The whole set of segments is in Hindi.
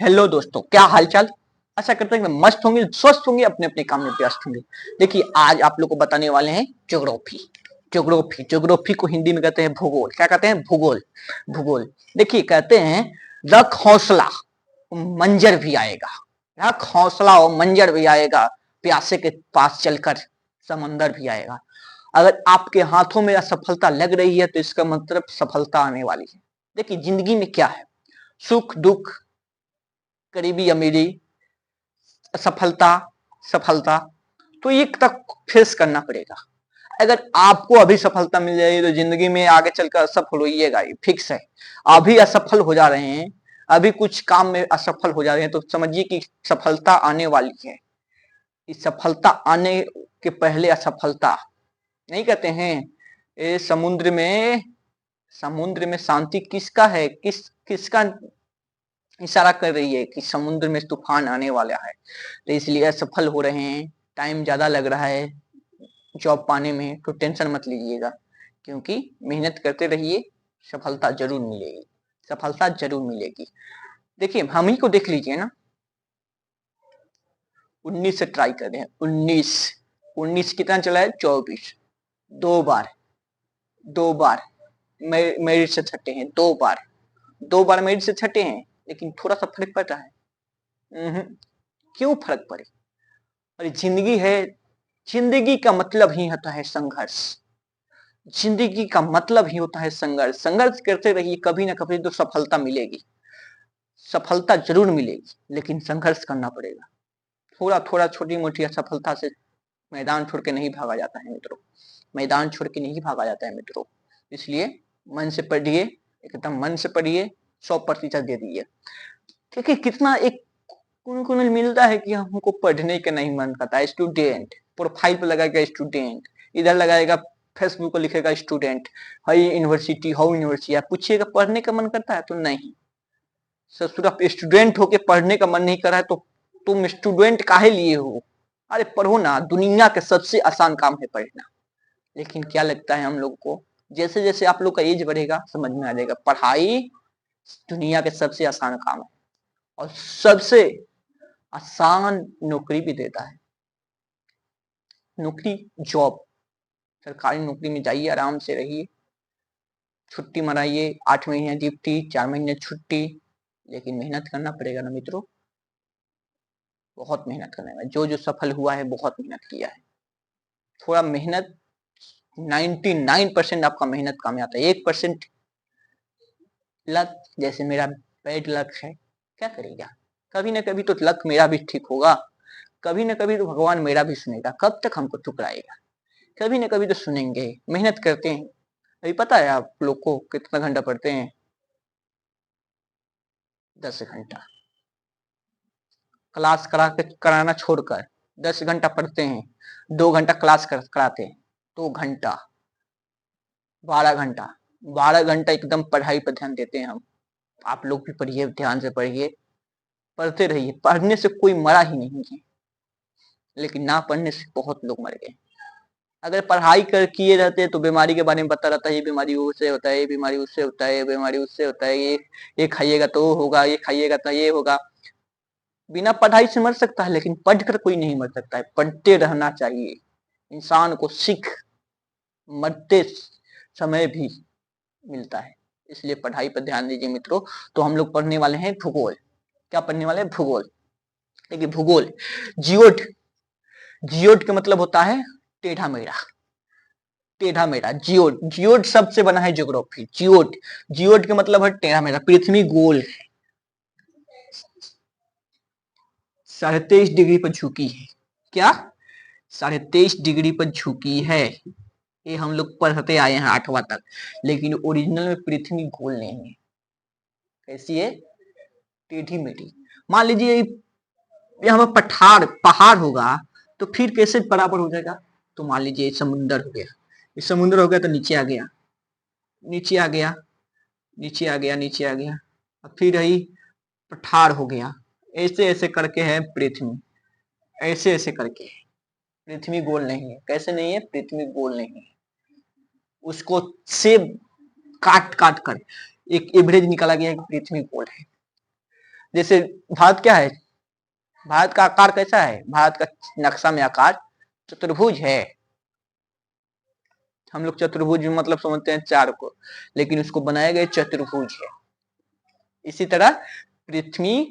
हेलो दोस्तों, क्या हालचाल। आशा करते हैं कि मस्त होंगे, स्वस्थ होंगे, अपने अपने काम में व्यस्त होंगे। देखिए, आज आप लोग को बताने वाले हैं ज्योग्राफी। ज्योग्राफी ज्योग्राफी को हिंदी में कहते हैं भूगोल। क्या कहते हैं? भूगोल। भूगोल। देखिए, कहते हैं रख हौसला मंजर भी आएगा। रख हौसला और मंजर भी आएगा, प्यासे के पास चलकर समंदर भी आएगा। अगर आपके हाथों में असफलता लग रही है तो इसका मतलब सफलता आने वाली है। देखिए, जिंदगी में क्या है, सुख दुख, गरीबी अमीरी, असफलता, सफलता, तो ये तक फेस करना पड़ेगा। अगर आपको अभी सफलता मिल जाएगी तो जिंदगी में आगे चलकर असफल होइएगा, ये फिक्स है। अभी असफल हो जा रहे हैं, अभी कुछ काम में असफल हो जा रहे हैं तो समझिए कि सफलता आने वाली है। इस सफलता आने के पहले असफलता नहीं कहते हैं। ये समुद्र में शांति किसका है, किसका इशारा कर रही है कि समुद्र में तूफान आने वाला है। तो इसलिए असफल हो रहे हैं, टाइम ज्यादा लग रहा है जॉब पाने में, तो टेंशन मत लीजिएगा, क्योंकि मेहनत करते रहिए, सफलता जरूर मिलेगी। सफलता जरूर मिलेगी। देखिए, हम ही को देख लीजिए ना। 19 से ट्राई कर रहे हैं। 19 कितना चला है? 24। दो बार, दो बार मेरिट से छटे हैं। दो बार मेरिट से छटे हैं, लेकिन थोड़ा सा फर्क पड़ रहा है। क्यों फर्क पड़े? अरे जिंदगी है, जिंदगी का मतलब ही होता है संघर्ष। जिंदगी का मतलब ही होता है संघर्ष। संघर्ष करते रहिए, कभी ना कभी तो सफलता मिलेगी। सफलता जरूर मिलेगी, लेकिन संघर्ष करना पड़ेगा। थोड़ा थोड़ा छोटी मोटी असफलता से मैदान छोड़ के नहीं भागा जाता है मित्रों। मैदान छोड़ के नहीं भागा जाता है मित्रों। इसलिए मन से पढ़िए, एकदम मन से पढ़िए, 100% दे दीजिए। क्योंकि कितना एक कुन मिलता है कि हमको पढ़ने का नहीं मन करता है। स्टूडेंट प्रोफाइल पे लगाएगा स्टूडेंट, इधर लगाएगा फेसबुक पर लिखेगा student, high university, how university. आप पूछिएगा पढ़ने का मन करता है तो नहीं। ससुरा स्टूडेंट होके पढ़ने का मन नहीं कर रहा है तो तुम स्टूडेंट काहे लिए हो? अरे पढ़ो ना, दुनिया के सबसे आसान काम है पढ़ना। लेकिन क्या लगता है हम लोग को, जैसे जैसे आप लोग का एज बढ़ेगा समझ में आ जाएगा, पढ़ाई दुनिया के सबसे आसान काम है और सबसे आसान नौकरी भी देता है। नौकरी, जॉब, सरकारी नौकरी में जाइए, आराम से रहिए, छुट्टी मनाइए, 8 महीने ड्यूटी, 4 महीने छुट्टी। लेकिन मेहनत करना पड़ेगा ना मित्रों, बहुत मेहनत करना है। जो जो सफल हुआ है बहुत मेहनत किया है। थोड़ा मेहनत, 99% आपका मेहनत काम में आता है। 1% लक, जैसे मेरा बैड लक है, क्या करेगा? कभी ना कभी तो लक मेरा भी ठीक होगा, कभी ना कभी तो भगवान मेरा भी सुनेगा। कब तक हमको ठुकराएगा? कभी ना कभी तो सुनेंगे। मेहनत करते हैं। अभी पता है आप लोग को कितना घंटा पढ़ते हैं? 10 घंटा। क्लास कराना छोड़कर 10 घंटा पढ़ते हैं। 2 घंटा क्लास कराते हैं। 2 घंटा, 12 घंटा। 12 घंटा एकदम पढ़ाई पर ध्यान देते हैं हम। आप लोग भी पढ़िए, ध्यान से पढ़िए, पढ़ते रहिए। पढ़ने से कोई मरा ही नहीं है, लेकिन ना पढ़ने से बहुत लोग मर गए। अगर पढ़ाई कर किए रहते तो बीमारी के बारे में पता रहता है, ये बीमारी उससे होता है, ये बीमारी उससे होता है, ये बीमारी उससे होता है, ये खाइएगा तो होगा, ये खाइएगा तो ये होगा। बिना पढ़ाई से मर सकता है, लेकिन पढ़कर कोई नहीं मर सकता है। पढ़ते रहना चाहिए। इंसान को सीख मरते समय भी मिलता है। इसलिए पढ़ाई पर ध्यान दीजिए मित्रों। तो हम लोग पढ़ने वाले हैं भूगोल। क्या पढ़ने वाले हैं? भूगोल। देखिए, भूगोल, जियोट। जियोट का मतलब होता है टेढ़ा मेढ़ा। टेढ़ा मेढ़ा, जियोट। जियोट शब्द से बना है ज्योग्राफी। जियोट, जियोट का मतलब है टेढ़ा मेढ़ा। पृथ्वी गोल है, 23.5 डिग्री पर झुकी है। क्या? 23.5 डिग्री पर झुकी है। ये हम लोग पढ़ते आए हैं 8वां तक। लेकिन ओरिजिनल में पृथ्वी गोल नहीं है। कैसी है? टेढ़ी मेढ़ी। मान लीजिए यहाँ पर पहाड़ होगा तो फिर कैसे बराबर हो जाएगा? तो मान लीजिए समुंदर हो गया, ये समुंदर हो गया तो नीचे आ गया, नीचे आ गया, नीचे आ गया, नीचे आ गया, और फिर यही पठार हो गया। ऐसे ऐसे करके है पृथ्वी, ऐसे ऐसे करके। पृथ्वी गोल नहीं है। कैसे नहीं है? पृथ्वी गोल नहीं है। उसको से काट काट कर एक एवरेज निकाला गया है कि पृथ्वी गोल है। जैसे भारत क्या है, भारत का आकार कैसा है, भारत का नक्शा में आकार चतुर्भुज है। हम लोग चतुर्भुज मतलब समझते हैं चार को, लेकिन उसको बनाया गया चतुर्भुज है। इसी तरह पृथ्वी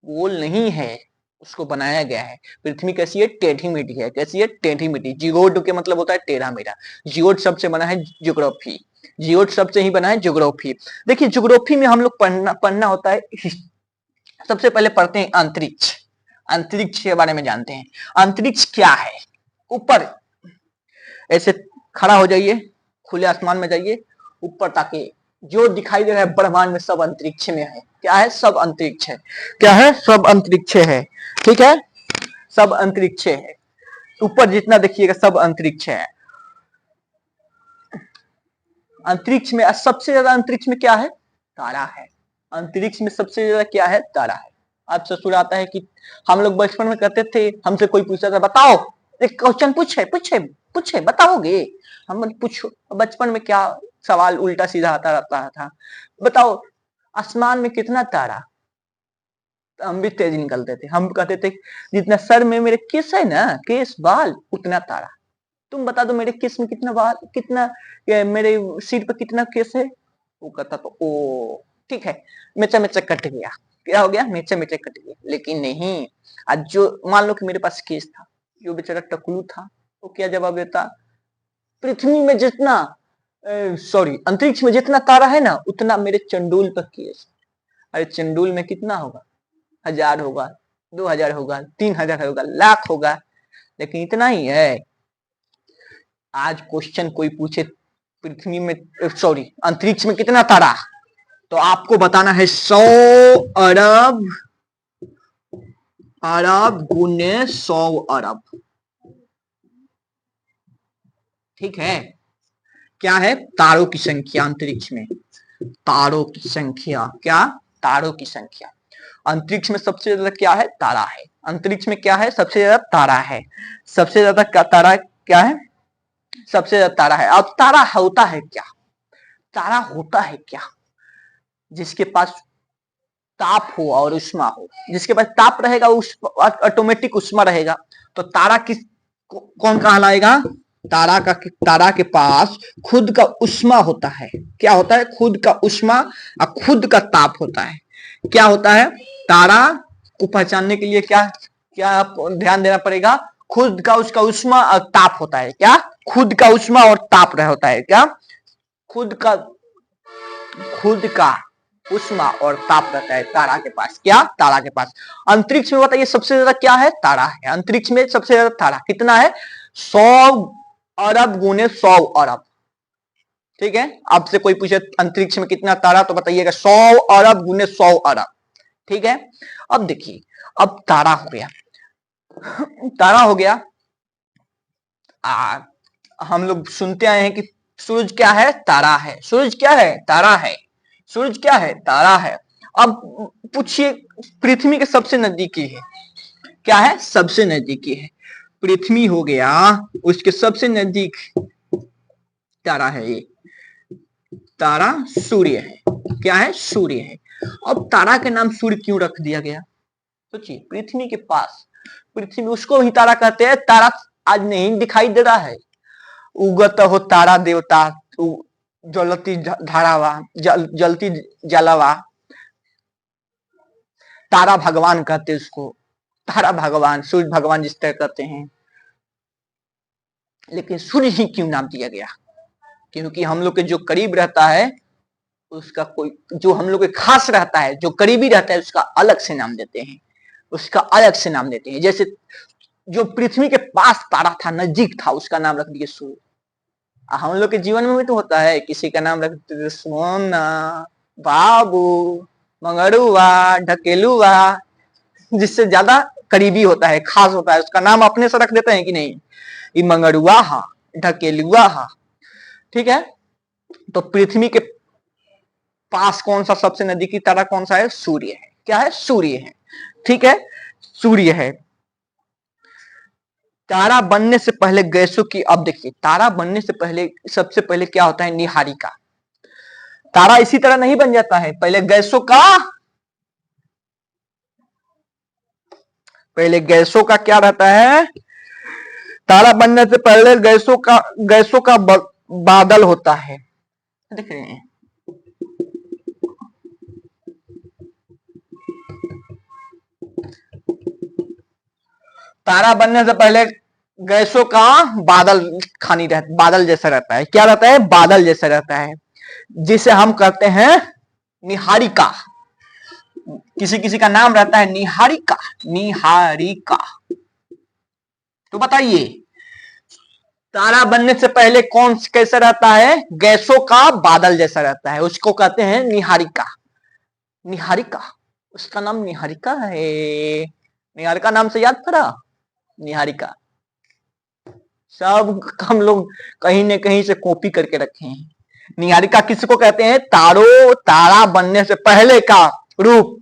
गोल नहीं है, उसको बनाया गया है। पृथ्वी कैसी है, टेढ़ी मेढ़ी है। कैसी है, टेढ़ी मेढ़ी। जियोड के मतलब होता है टेढ़ा मेढ़ा। जियोड शब्द से बना है ज्योग्राफी, जियोड शब्द से ही बना है ज्योग्राफी। देखिए ज्योग्राफी में हम लोग पढ़ना होता है, सबसे पहले पढ़ते हैं अंतरिक्ष। अंतरिक्ष के बारे में जानते हैं। अंतरिक्ष क्या है, ऊपर ऐसे खड़ा हो जाइए, खुले आसमान में जाइए ऊपर, ताकि जो दिखाई दे रहा है ब्रह्मांड में सब अंतरिक्ष में है। क्या है, सब अंतरिक्ष है। क्या है, सब अंतरिक्ष है। ठीक है, सब अंतरिक्ष है। ऊपर जितना देखिएगा सब अंतरिक्ष है। अंतरिक्ष में सबसे ज्यादा अंतरिक्ष में क्या है, तारा है। अंतरिक्ष में सबसे ज्यादा क्या है, तारा है। अब ससुर आता है कि हम लोग बचपन में कहते थे, हमसे कोई पूछता था बताओ, एक क्वेश्चन पूछे पूछे पूछे बताओगे, हम पूछो। बचपन में क्या सवाल उल्टा सीधा आता रहता था, बताओ आसमान में कितना तारा। हम भी तेज निकलते थे, हम कहते थे जितना सर में मेरे केस है ना, केस बाल, उतना तारा। तुम बता दो मेरे केस में कितना बाल, कितना मेरे सिर पे कितना केस है। वो कहता तो ओ ठीक है, मेचा मेचा कट गया। क्या हो गया, मेचा मेचा कट गया। लेकिन नहीं, आज जो मान लो कि मेरे पास केस था, जो बेचारा टकलू था, वो क्या जवाब देता, पृथ्वी में जितना सॉरी अंतरिक्ष में जितना तारा है ना, उतना मेरे चंडूल पर केस। अरे चंडूल में कितना होगा, 1000 होगा, 2000 होगा, 3000 होगा, लाख होगा, लेकिन इतना ही है। आज क्वेश्चन कोई पूछे पृथ्वी में सॉरी अंतरिक्ष में कितना तारा, तो आपको बताना है 100 अरब, अरब गुने 100 अरब। ठीक है, क्या है, तारों की संख्या अंतरिक्ष में, तारों की संख्या। क्या, तारों की संख्या। अंतरिक्ष में सबसे ज्यादा क्या है, तारा है। अंतरिक्ष में क्या है, सबसे ज्यादा तारा है। सबसे ज्यादा तारा क्या है, सबसे ज्यादा तारा है। अब तारा होता है क्या, तारा होता है क्या, जिसके पास ताप हो और उष्मा हो। जिसके पास ताप रहेगा उस ऑटोमेटिक उष्मा रहेगा, तो तारा किस कौन कहलाएगा, तारा के पास खुद का उष्मा होता है। क्या होता है, खुद का उष्मा और खुद का ताप होता है। क्या होता है, तारा को पहचानने के लिए क्या क्या ध्यान देना पड़ेगा, खुद का उसका उष्मा और ताप होता है। क्या, खुद का उष्मा और ताप रहा होता है। क्या, खुद का उष्मा और ताप रहता है तारा के पास। क्या, तारा के पास। अंतरिक्ष में बताइए सबसे ज्यादा क्या है, तारा है। अंतरिक्ष में सबसे ज्यादा तारा कितना है, 100 अरब गुने 100 अरब। ठीक है, आपसे कोई पूछे अंतरिक्ष में कितना तारा, तो बताइएगा 100 अरब गुने 100 अरब। ठीक है, अब देखिए, अब तारा हो गया, तारा हो गया। हम लोग सुनते आए हैं कि सूरज क्या है, तारा है। सूरज क्या है, तारा है। सूरज क्या है, तारा है। अब पूछिए पृथ्वी के सबसे नजदीकी है, क्या है, सबसे नजदीकी है। पृथ्वी हो गया, उसके सबसे नजदीक तारा है ये, तारा सूर्य है। क्या है, सूर्य है। अब तारा के नाम सूर्य क्यों रख दिया गया, सोचिए। पृथ्वी के पास, पृथ्वी उसको ही तारा कहते हैं। तारा आज नहीं दिखाई दे रहा है, उगत हो तारा देवता, जलती धारावा, जलती जलावा, तारा भगवान कहते उसको। तारा भगवान, सूर्य भगवान जिस तरह कहते हैं। लेकिन सूर्य ही क्यों नाम दिया गया, क्योंकि हम लोग के जो करीब रहता है उसका कोई, जो हम लोग के खास रहता है, जो करीबी रहता है, उसका अलग से नाम देते हैं, उसका अलग से नाम देते हैं। जैसे जो पृथ्वी के पास तारा था, नजदीक था, उसका नाम रख दिए सूर्य। हम लोग के जीवन में भी तो होता है, किसी का नाम रख देते सोना, बाबू, मंगरुआ, ढकेलुआ, जिससे ज्यादा करीबी होता है, खास होता है, उसका नाम अपने से रख देते हैं कि नहीं, ये मंगरुआ हा, ढकेलुआ हा। ठीक है, तो पृथ्वी के पास कौन सा सबसे नजदीकी तारा कौन सा है, सूर्य है। क्या है, सूर्य है। ठीक है, सूर्य है। तारा बनने से पहले गैसों की, अब देखिए तारा बनने से पहले सबसे पहले क्या होता है, निहारिका। तारा इसी तरह नहीं बन जाता है, पहले गैसों का पहले गैसों का क्या रहता है, तारा बनने से पहले गैसों का बादल होता है। देख रहे हैं, तारा बनने से पहले गैसों का बादल जैसा रहता है। क्या रहता है, बादल जैसा रहता है, जिसे हम कहते हैं निहारिका। किसी किसी का नाम रहता है निहारिका, निहारिका। तो बताइए, तारा बनने से पहले कैसा रहता है, गैसों का बादल जैसा रहता है, उसको कहते हैं निहारिका। निहारिका, उसका नाम निहारिका है। निहारिका नाम से याद पड़ा, निहारिका। सब हम लोग कहीं न कहीं से कॉपी करके रखे हैं। निहारिका किसको कहते हैं, तारा बनने से पहले का रूप।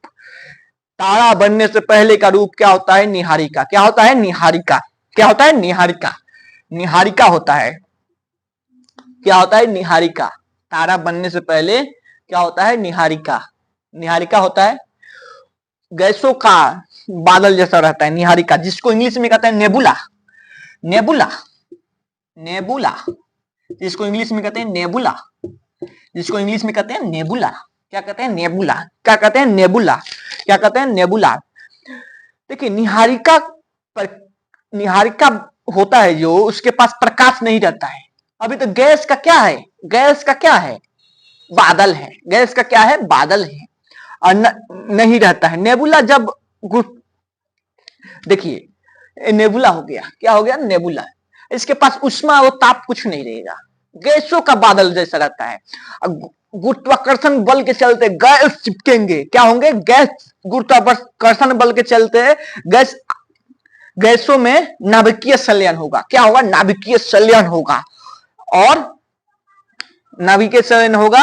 तारा बनने से पहले का रूप क्या होता है, निहारिका। क्या होता है, निहारिका। क्या होता है, निहारिका। निहारिका होता है। क्या होता है, निहारिका। तारा बनने से पहले क्या होता है, निहारिका। निहारिका होता है, गैसों का बादल जैसा रहता है, निहारिका, जिसको इंग्लिश में कहते हैं नेबुला। नेबुला, नेबुला, जिसको इंग्लिश में कहते हैं नेबुला, जिसको इंग्लिश में कहते हैं नेबुला। क्या कहते हैं, नेबुला। क्या कहते हैं, नेबुला। क्या कहते हैं, नेबुला। देखिए, निहारिका होता है जो, उसके पास प्रकाश नहीं रहता है। अभी तो गैस का क्या है, गैस का क्या है, बादल है। गैस का क्या है, बादल है, और नहीं रहता है। नेबुला जब देखिए, नेबुला हो गया, क्या हो गया, नेबुला। इसके पास उष्मा और ताप कुछ नहीं रहेगा, गैसों का बादल जैसा रहता है। गुरुत्वाकर्षण बल के चलते गैस चिपकेंगे, क्या होंगे, गैस। गुरुत्वाकर्षण बल के चलते गैसों में नाभिकीय संलयन होगा। क्या होगा, नाभिकीय संलयन होगा, और नाभिकीय संलयन होगा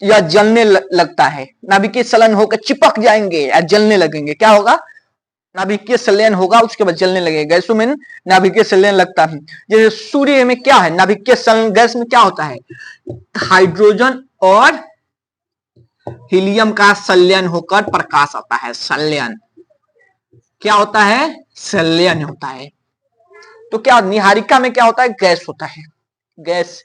या जलने लगता है। नाभिकीय संलयन होकर चिपक जाएंगे या जलने लगेंगे। क्या होगा, नाभिकीय संलयन होगा, उसके बाद जलने लगेगा। गैसों में नाभिकीय संलयन लगता है। जैसे सूर्य में क्या है, नाभिकीय संलयन गैस में क्या होता है, हाइड्रोजन और हीलियम का संलयन होकर प्रकाश आता है। संलयन क्या होता है, संलयन होता है। तो क्या निहारिका में क्या होता है, गैस होता है। गैस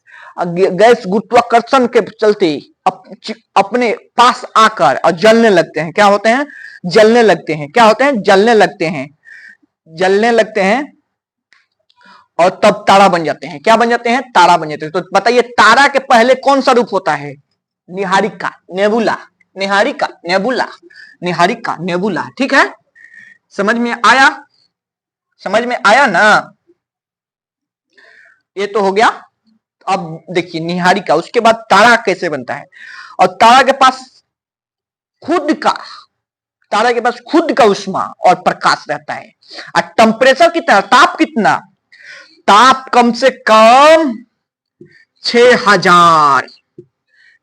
गुरुत्वाकर्षण के चलते अपने पास आकर और जलने लगते हैं। क्या होते हैं, जलने लगते हैं। क्या होते हैं, जलने लगते हैं, जलने लगते हैं, और तब तारा बन जाते हैं। क्या बन जाते हैं, तारा बन जाते हैं। तो बताइए, तारा के पहले कौन सा रूप होता है, Niharika, nebula. Niharika, nebula, Niharika, nebula. ठीक है, समझ में आया, समझ में आया ना। ये तो हो गया। अब देखिए, निहारिका, उसके बाद तारा कैसे बनता है। और तारा के पास खुद का उष्मा और प्रकाश रहता है। और टेम्परेचर कितना, ताप कितना, ताप कम से कम 6000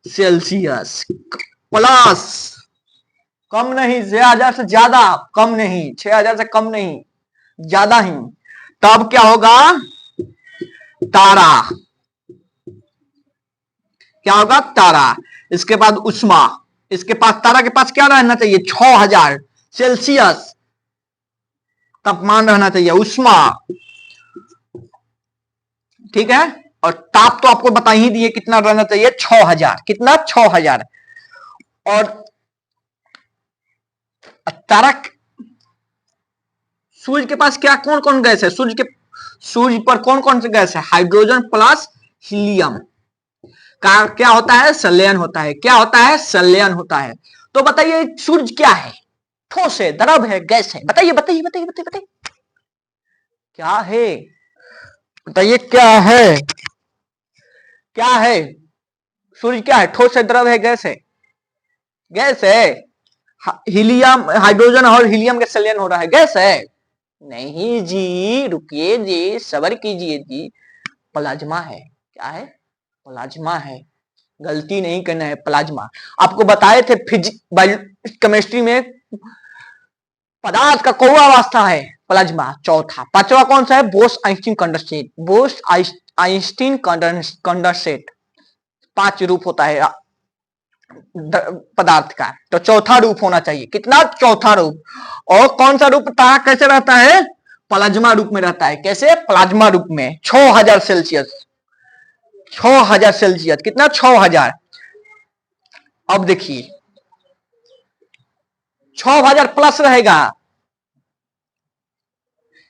सेल्सियस प्लस, कम नहीं, 6000 से ज्यादा, कम नहीं, 6000 से कम नहीं, ज्यादा ही। तब क्या होगा, तारा। क्या होगा, तारा। इसके बाद उष्मा, इसके पास, तारा के पास क्या रहना चाहिए, 6000 सेल्सियस तापमान रहना चाहिए, उष्मा। ठीक है, और ताप तो आपको बता ही दिए कितना रहना चाहिए, 6000। कितना, 6000। और तारा, सूर्य के पास क्या, कौन कौन गैस है, सूर्य पर कौन कौन सी गैस है, हाइड्रोजन प्लस हीलियम का क्या होता है, संलयन होता है। क्या होता है, संलयन होता है। तो बताइए, सूर्य क्या है, ठोस है, द्रव है, गैस है, बताइए बताइए बताइए बताइए बताइए, क्या है, बताइए क्या है, क्या है, सूर्य क्या है, ठोस है, द्रव है, गैस है, गैस है। हीलियम, हाइड्रोजन और हीलियम के संलयन हो रहा है, गैस है। नहीं जी, रुकिए जी, सब्र कीजिए जी, प्लाज्मा है। क्या है, प्लाज्मा है, गलती नहीं करना है, प्लाज्मा। आपको बताए थे केमिस्ट्री में, पदार्थ का कौन अवस्था है, प्लाज्मा। चौथा, पांचवा कौन सा है, Bose Einstein condensate. Bose Einstein condensate, 5 रूप होता है पदार्थ का। तो चौथा रूप होना चाहिए, कितना? चौथा रूप। और कौन सा रूप तारा कैसे रहता है? प्लाज्मा रूप में रहता है। कैसे? प्लाज्मा रूप में। 6000 सेल्सियस, 6000 सेल्सियस, कितना? 6000। अब देखिए 6000 प्लस रहेगा,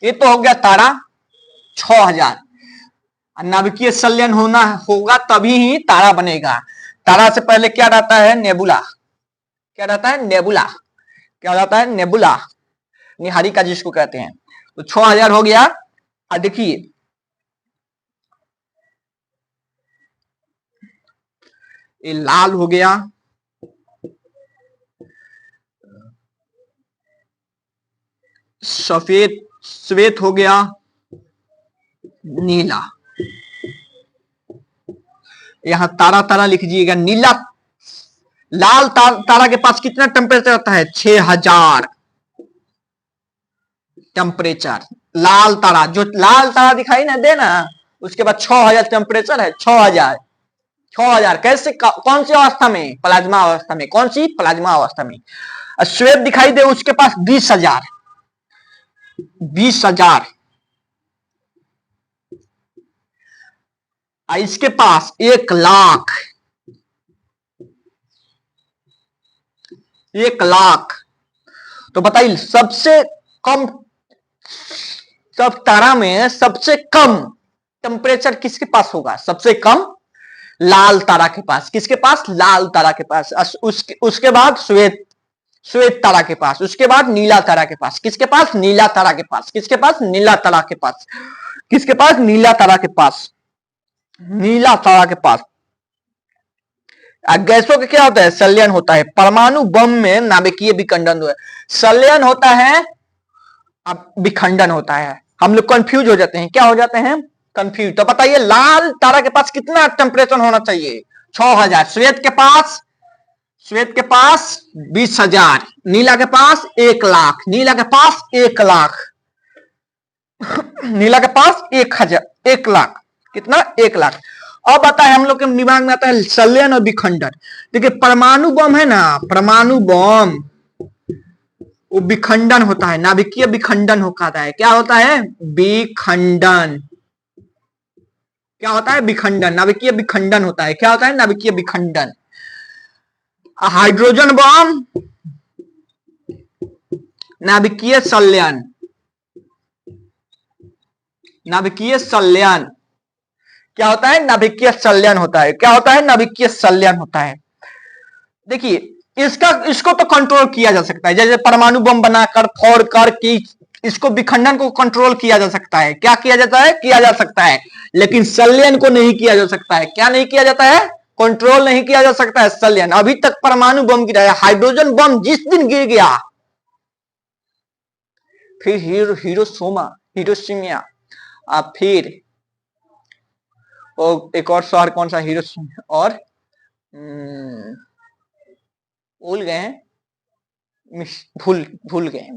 ये तो हो गया तारा 6000। नाभिकीय संलयन होना होगा तभी ही तारा बनेगा। तारा से पहले क्या रहता है? नेबुला। क्या रहता है? नेबुला। क्या रहता है? नेबुला, निहारिका जिसको कहते हैं। तो 6000 हो गया। और देखिए ये लाल हो गया, सफेद, श्वेत हो गया, नीला। यहां तारा तारा लिख दीजिएगा। नीला, लाल तारा के पास कितना टेम्परेचर रहता है? 6000 टेम्परेचर। लाल तारा, जो लाल तारा दिखाई ना दे ना, उसके बाद 6000 टेम्परेचर है। 6000, 6000 कैसे? कौन सी अवस्था में? प्लाज्मा अवस्था में। कौन सी? प्लाज्मा अवस्था में। श्वेत दिखाई दे, उसके पास 20,000, 20,000। इसके पास 1,00,000, 1,00,000। तो बताइए सबसे कम, सब तारा में सबसे कम टेम्परेचर किसके पास होगा? सबसे कम लाल तारा के पास। किसके पास? लाल तारा के पास। उसके बाद श्वेत, श्वेत तारा के पास। उसके बाद नीला तारा के पास। किसके पास? नीला तारा के पास। किसके पास? नीला तारा के पास। किसके पास? नीला तारा के पास, नीला तारा के पास। गैसों के क्या होता है? संलयन होता है। परमाणु बम में नाभिकीय विखंडन हुआ। संलयन होता है, अब विखंडन होता है। हम लोग कंफ्यूज हो जाते हैं। क्या हो जाते हैं? कंफ्यूज। तो बताइए लाल तारा के पास कितना टेम्परेचर होना चाहिए? 6000। श्वेत के पास, श्वेत के पास 20,000। नीला के पास 1,00,000। नीला के पास 1,00,000। नीला के पास 1,000, 1,00,000। कितना? 1,00,000। अब आता है हम लोग के दिमाग में आता है संलयन और विखंडन। देखिए परमाणु बम है ना, परमाणु बम वो विखंडन होता है, नाभिकीय विखंडन होता है। क्या होता है? विखंडन। क्या होता है? विखंडन, नाभिकीय विखंडन होता है। क्या होता है? नाभिकीय विखंडन। हाइड्रोजन बम नाभिकीय संलयन, नाभिकीय संलयन। क्या होता है? नाभिकीय संलयन होता है। क्या होता है? नाभिकीय संलयन होता है। देखिए इसको तो कंट्रोल किया जा सकता है, जैसे परमाणु बम बनाकर फोड़ कर की इसको विखंडन को कंट्रोल किया जा सकता है। क्या किया जाता है? किया जा सकता है। लेकिन संलयन को नहीं किया जा सकता है। क्या नहीं किया जाता है? कंट्रोल नहीं किया जा सकता है संलयन। अभी तक परमाणु बम गिरा है, हाइड्रोजन बम जिस दिन गिर गया, फिर हिरोशिमा, फिर एक और शहर कौन सा? हिरोशिमा, और भूल गए हैं, भूल भूल गए हैं,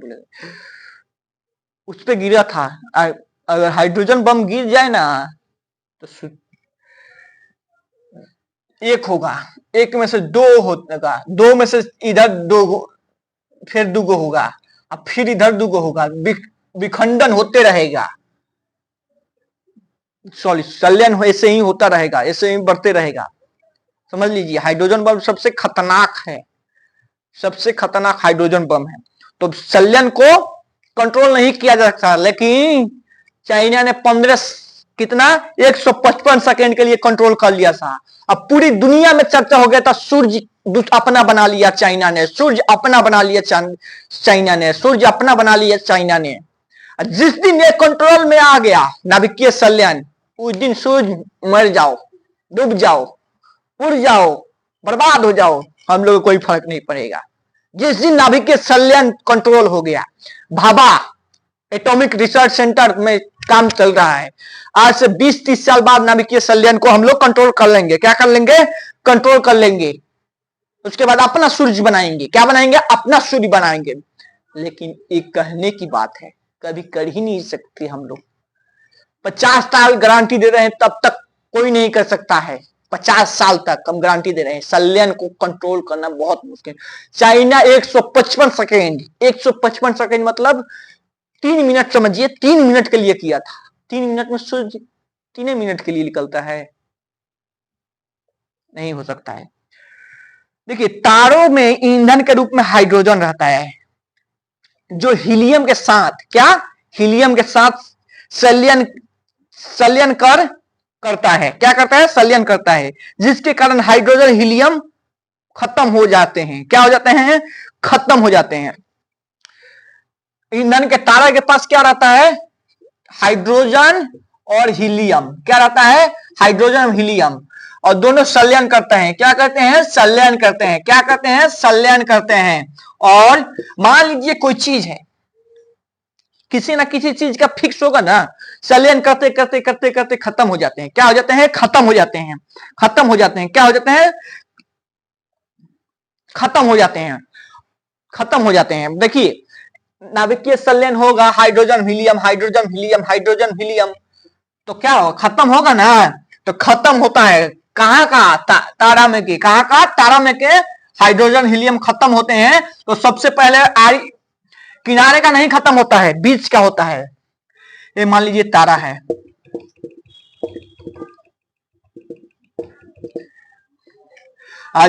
उस पे गिरा था। अगर हाइड्रोजन बम गिर जाए ना तो एक होगा, एक में से दो होगा, दो में से इधर दो, फिर दुगो होगा, अब फिर इधर दुगो होगा, विखंडन होते रहेगा। सॉरी, संलयन ऐसे ही होता रहेगा, ऐसे ही बढ़ते रहेगा। समझ लीजिए हाइड्रोजन बम सबसे खतरनाक है, सबसे खतरनाक हाइड्रोजन बम है। तो संलयन को कंट्रोल नहीं किया जा सकता, लेकिन चाइना ने 15 कितना 155 सेकेंड के लिए कंट्रोल कर लिया था। अब पूरी दुनिया में चर्चा हो गया था, सूर्य अपना बना लिया चाइना ने, सूर्य अपना बना लिया चाइना ने, सूर्य अपना बना लिया चाइना ने। जिस दिन ये कंट्रोल में आ गया नाभिकीय संलयन, उस दिन सूर्य मर जाओ, डूब जाओ, उड़ जाओ, बर्बाद हो जाओ, हम लोग को कोई फर्क नहीं पड़ेगा। जिस दिन नाभिकीय संलयन कंट्रोल हो गया, भाभा एटॉमिक रिसर्च सेंटर में काम चल रहा है, आज से 20-30 साल बाद नाभिकीय संलयन को हम लोग कंट्रोल कर लेंगे। क्या कर लेंगे? कंट्रोल कर लेंगे। उसके बाद अपना सूर्य बनाएंगे। क्या बनाएंगे? अपना सूर्य बनाएंगे। लेकिन एक कहने की बात है, कभी कर ही नहीं सकते हम लोग। 50 साल गारंटी दे रहे हैं, तब तक कोई नहीं कर सकता है। 50 साल तक हम गारंटी दे रहे हैं। संलयन को कंट्रोल करना बहुत मुश्किल। चाइना 155 सेकेंड, 155 सेकेंड मतलब 3 मिनट, समझिए 3 मिनट के लिए किया था। 3 मिनट में सूर्य 3 मिनट के लिए निकलता है? नहीं हो सकता है। देखिए, तारों में ईंधन के रूप में हाइड्रोजन रहता है, जो हीलियम के साथ, क्या हीलियम के साथ संलयन संलयन करता है। क्या करता है? संलयन करता है, जिसके कारण हाइड्रोजन हीलियम खत्म हो जाते हैं। क्या हो जाते हैं? खत्म हो जाते हैं। ईंधन के तारा के पास क्या रहता है? हाइड्रोजन और हीलियम। क्या रहता है? हाइड्रोजन और हीलियम, और दोनों संलयन करते हैं। क्या करते हैं? संलयन करते हैं। क्या करते हैं? संलयन करते हैं। और मान लीजिए कोई चीज है, किसी ना किसी चीज का फिक्स होगा ना, संलयन करते करते करते करते खत्म हो जाते हैं। क्या हो जाते हैं? खत्म हो जाते हैं। खत्म हो जाते हैं। क्या हो जाते हैं? खत्म हो जाते हैं। खत्म हो जाते हैं। देखिए, नाभिकीय संलयन होगा, hydrogen helium, hydrogen helium, hydrogen helium, तो क्या होगा? खत्म होगा ना। तो खत्म होता है कहां का? तारा में के। कहां का? तारा में के हाइड्रोजन हीलियम खत्म होते हैं। तो सबसे पहले किनारे का नहीं खत्म होता है, बीच का होता है। ये मान लीजिए तारा है,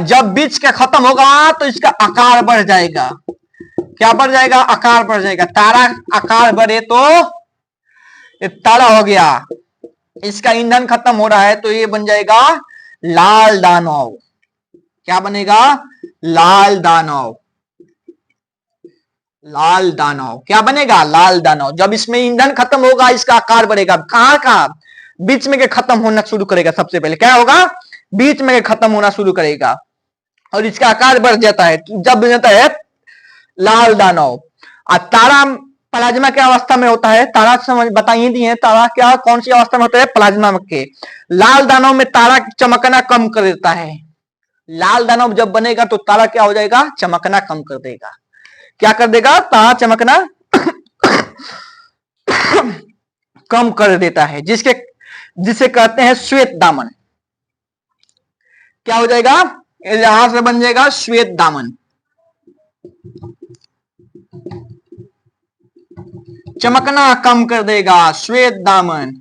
जब बीच का खत्म होगा तो इसका आकार बढ़ जाएगा। क्या बढ़ जाएगा? आकार बढ़ जाएगा। तारा आकार बढ़े तो ये तारा हो गया। इसका ईंधन खत्म हो रहा है तो ये बन जाएगा लाल दानव। क्या बनेगा? लाल दानव। लाल दानव क्या बनेगा? लाल दानव। जब इसमें ईंधन खत्म होगा, इसका आकार बढ़ेगा। कहां का? बीच में के खत्म होना शुरू करेगा। सबसे पहले क्या होगा? बीच में के खत्म होना शुरू करेगा और इसका आकार बढ़ जाता है। जब बन जाता है लाल दानव। और तारा प्लाज्मा के अवस्था में होता है। तारा समझ बताइए दिए, तारा क्या कौन सी अवस्था में होता है? प्लाज्मा के। लाल दानव में तारा चमकना कम कर देता है। लाल दानव जब बनेगा तो तारा क्या हो जाएगा? चमकना कम कर देगा। क्या कर देगा? तारा चमकना कम कर देता है, जिसे कहते हैं श्वेत दामन। क्या हो जाएगा? यहां से बन जाएगा श्वेत दामन। चमकना कम कर देगा, श्वेत दामन।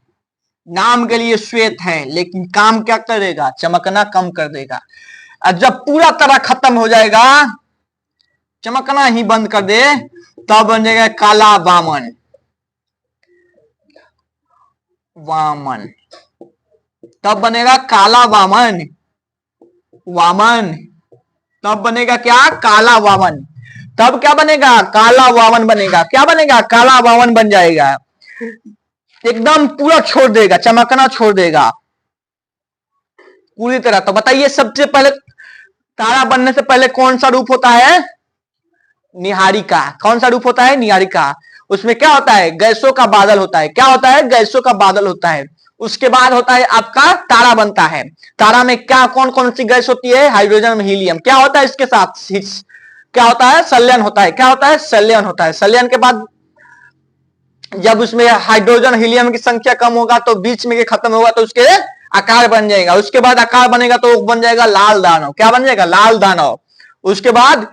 नाम के लिए श्वेत है, लेकिन काम क्या करेगा? चमकना कम कर देगा। और जब पूरा तरह खत्म हो जाएगा, चमकना ही बंद कर दे, तब बन जाएगा काला वामन। वामन तब बनेगा काला वामन। वामन तब बनेगा क्या? काला वामन। तब क्या बनेगा? काला वामन बनेगा। क्या बनेगा? काला वामन बन जाएगा। एकदम पूरा छोड़ देगा, चमकना छोड़ देगा पूरी तरह। तो बताइए, सबसे पहले तारा बनने से पहले कौन सा रूप होता है? निहारिका। कौन सा रूप होता है? निहारिका। उसमें क्या होता है? गैसों का बादल होता है। क्या होता है? गैसों का बादल होता है। उसके बाद होता है आपका तारा बनता है। तारा में क्या कौन कौन सी गैस होती है? हाइड्रोजन में हीलियम। क्या होता है इसके साथ? क्या होता है? संलयन होता है। क्या होता है? संलयन होता है। संलयन के बाद जब उसमें हाइड्रोजन हीलियम की संख्या कम होगा तो बीच में खत्म होगा तो उसके आकार बन जाएगा। उसके बाद आकार बनेगा तो बन जाएगा लाल दानव। क्या बन जाएगा? लाल दानव। उसके बाद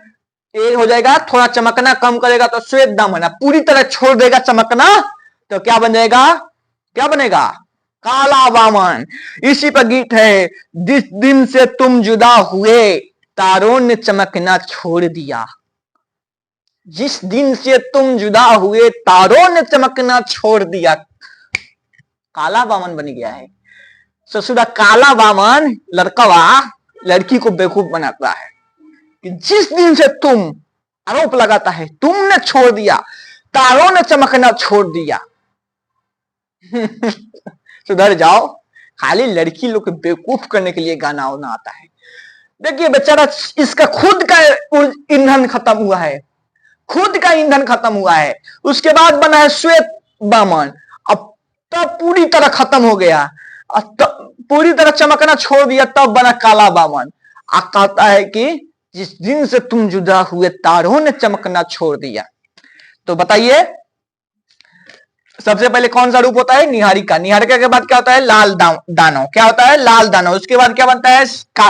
ये हो जाएगा, थोड़ा चमकना कम करेगा तो श्वेत दामन। पूरी तरह छोड़ देगा चमकना तो क्या बन जाएगा? क्या बनेगा? काला वामन। इसी पर गीत है, जिस दिन से तुम जुदा हुए तारों ने चमकना छोड़ दिया। जिस दिन से तुम जुदा हुए तारों ने चमकना छोड़ दिया। काला वामन बन गया है। ससुरा काला वामन लड़कवा लड़की को बेवकूफ बनाता है कि जिस दिन से तुम, आरोप लगाता है, तुमने छोड़ दिया, तारों ने चमकना छोड़ दिया। सुधर जाओ। खाली लड़की लोग को बेवकूफ करने के लिए गाना होना आता है। देखिए बेचारा, इसका खुद का ईंधन खत्म हुआ है। खुद का ईंधन खत्म हुआ है। उसके बाद बना है श्वेत वामन। अब तब पूरी तरह खत्म हो गया, पूरी तरह चमकना छोड़ दिया, तब बना काला वामन। कहता है कि जिस दिन से तुम जुदा हुए तारों ने चमकना छोड़ दिया। तो बताइए, सबसे पहले कौन सा रूप होता है? निहारिका। निहारिका के बाद क्या होता है? लाल दानव। क्या होता है? लाल दानव। उसके बाद क्या बनता है?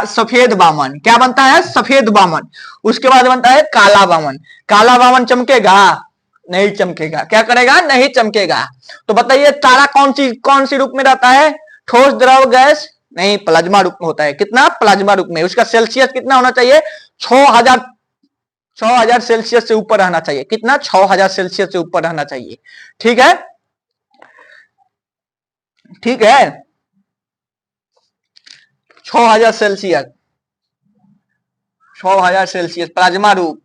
सफेद बामन। क्या बनता है? सफेद बामन। उसके बाद बनता है काला बामन। काला बामन चमकेगा? नहीं चमकेगा। क्या करेगा? नहीं चमकेगा। तो बताइए तारा कौन सी रूप में रहता है? ठोस, द्रव, गैस? नहीं, प्लाज्मा रूप में होता है। कितना? प्लाज्मा रूप में। उसका सेल्सियस कितना होना चाहिए? 6000 सेल्सियस से ऊपर रहना चाहिए। कितना? 6000 सेल्सियस से ऊपर रहना चाहिए। ठीक है, ठीक है, 6000 सेल्सियस। 6000 सेल्सियस प्लाज्मा रूप।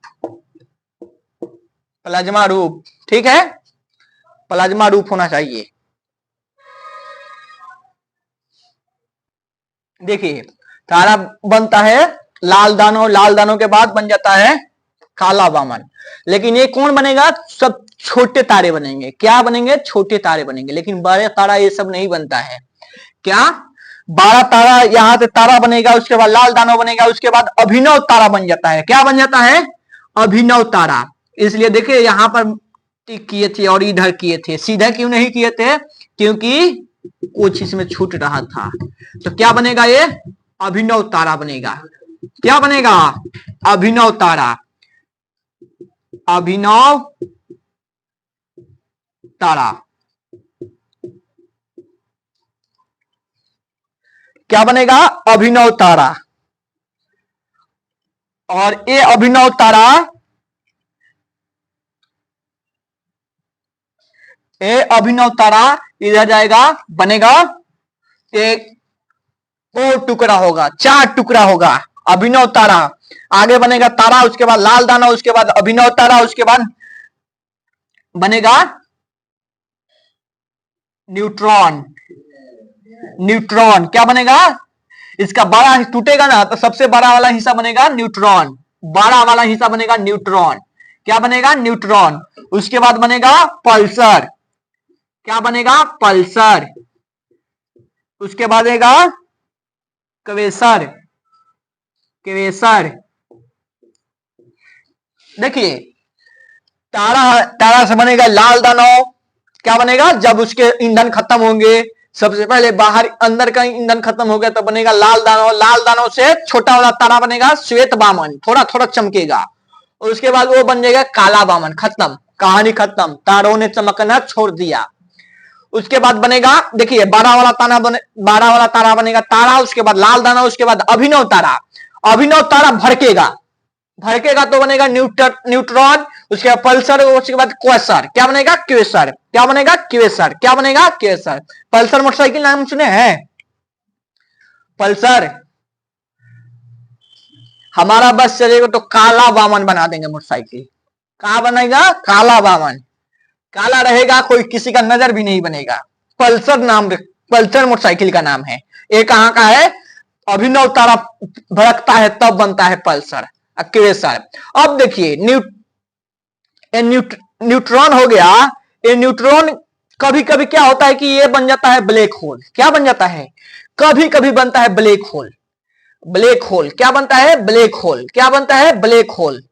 प्लाज्मा रूप, ठीक है, प्लाज्मा रूप होना चाहिए। देखिए तारा बनता है लाल दानों, लाल दानों के बाद बन जाता है काला बामन। लेकिन ये कौन बनेगा? सब छोटे तारे बनेंगे। क्या बनेंगे? छोटे तारे बनेंगे। लेकिन बड़े तारा ये सब नहीं बनता है। क्या? 12 तारा, यहां से तारा बनेगा, उसके बाद लाल दानव बनेगा, उसके बाद अभिनव तारा बन जाता है। क्या बन जाता है? अभिनव तारा। इसलिए देखिए यहां पर टिक किए थे और इधर किए थे। सीधा क्यों नहीं किए थे? क्योंकि कुछ इसमें छूट रहा था। तो क्या बनेगा? ये अभिनव तारा बनेगा। क्या बनेगा? अभिनव तारा। अभिनव तारा। क्या बनेगा? अभिनव तारा। और ये अभिनव तारा, ये अभिनव तारा इधर जाएगा, बनेगा एक और टुकड़ा होगा, 4 टुकड़ा होगा। अभिनव तारा आगे बनेगा तारा, उसके बाद लाल दाना, उसके बाद अभिनव तारा, उसके बाद बनेगा न्यूट्रॉन। न्यूट्रॉन क्या बनेगा? इसका बड़ा टूटेगा ना तो सबसे बड़ा वाला हिस्सा बनेगा न्यूट्रॉन। बड़ा वाला हिस्सा बनेगा न्यूट्रॉन। क्या बनेगा? न्यूट्रॉन। उसके बाद बनेगा पल्सर। क्या बनेगा? पल्सर। उसके बाद बनेगा क्वेसर। क्वेसर। देखिए तारा से बनेगा लाल दानव। क्या बनेगा? जब उसके ईंधन खत्म होंगे, सबसे पहले बाहर, अंदर का ईंधन खत्म हो गया तो बनेगा लाल दानव। लाल दानव से छोटा वाला तारा बनेगा श्वेत बामन, थोड़ा थोड़ा चमकेगा। और उसके बाद वो बन जाएगा काला बामन। खत्म, कहानी खत्म। तारों ने चमकना छोड़ दिया। उसके बाद बनेगा, देखिए 12 वाला तारा बनेगा तारा, उसके बाद लाल दाना, उसके बाद अभिनव तारा। अभिनव तारा भड़केगा। भड़केगा तो बनेगा न्यूट्रॉन। उसके बाद पल्सर, उसके बाद क्वेसर। क्या बनेगा? क्वेसर। क्या बनेगा? क्वेसर। क्या बनेगा? क्वेसर। पल्सर मोटरसाइकिल नाम सुने हैं? पल्सर। हमारा बस चलेगा तो काला बामन बना देंगे मोटरसाइकिल। कहा बनेगा? काला बामन। काला रहेगा, कोई किसी का नजर भी नहीं बनेगा। पल्सर नाम, पल्सर मोटरसाइकिल का नाम है। ये कहां का है? अभिनव तारा भड़कता है तब बनता है पल्सर, क्वेसर। अब देखिए न्यूट्रॉन हो गया। ये न्यूट्रॉन कभी कभी क्या होता है कि ये बन जाता है ब्लैक होल। क्या बन जाता है? कभी कभी बनता है ब्लैक होल। ब्लैक होल क्या बनता है? Black hole. क्या बनता है? Black hole.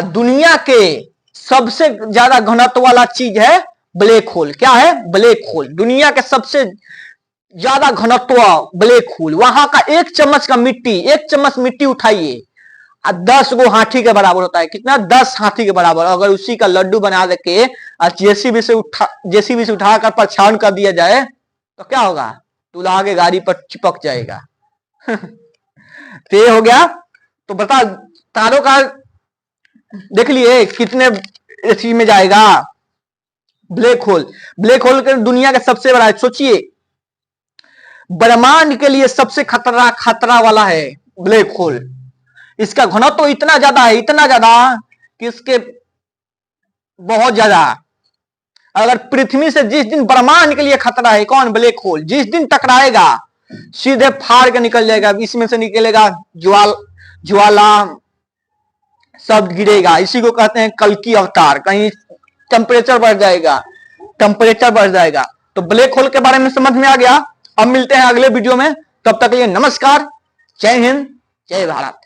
दुनिया के सबसे ज्यादा घनत्व वाला चीज है ब्लैक होल। क्या है? Black hole. दुनिया के सबसे ज्यादा घनत्व ब्लैक होल। वहां का एक चम्मच का मिट्टी, एक चम्मच मिट्टी उठाइए, 10 गो हाथी के बराबर होता है। कितना? 10 हाथी के बराबर। अगर उसी का लड्डू बना दे जेसीबी से उठाकर परछावन कर दिया जाए तो क्या होगा? दूल्हा के गाड़ी पर चिपक जाएगा। तो ये हो गया। तो बता, तारों का देख लिए कितने इसी में जाएगा? Black hole. ब्लैक होल के दुनिया का सबसे बड़ा है। सोचिए ब्रह्मांड के लिए सबसे खतरा वाला है ब्लैक होल। इसका घनत्व तो इतना ज्यादा है, इतना ज्यादा कि इसके बहुत ज्यादा। अगर पृथ्वी से जिस दिन ब्रह्मांड के लिए खतरा है, कौन? Black hole. जिस दिन टकराएगा सीधे फाड़ के निकल जाएगा। इसमें से निकलेगा ज्वाला, सब गिरेगा। इसी को कहते हैं कल की अवतार। कहीं टेम्परेचर बढ़ जाएगा, टेम्परेचर बढ़ जाएगा। तो ब्लैक होल के बारे में समझ में आ गया। अब मिलते हैं अगले वीडियो में। तब तक के लिए नमस्कार, जय हिंद, जय भारत।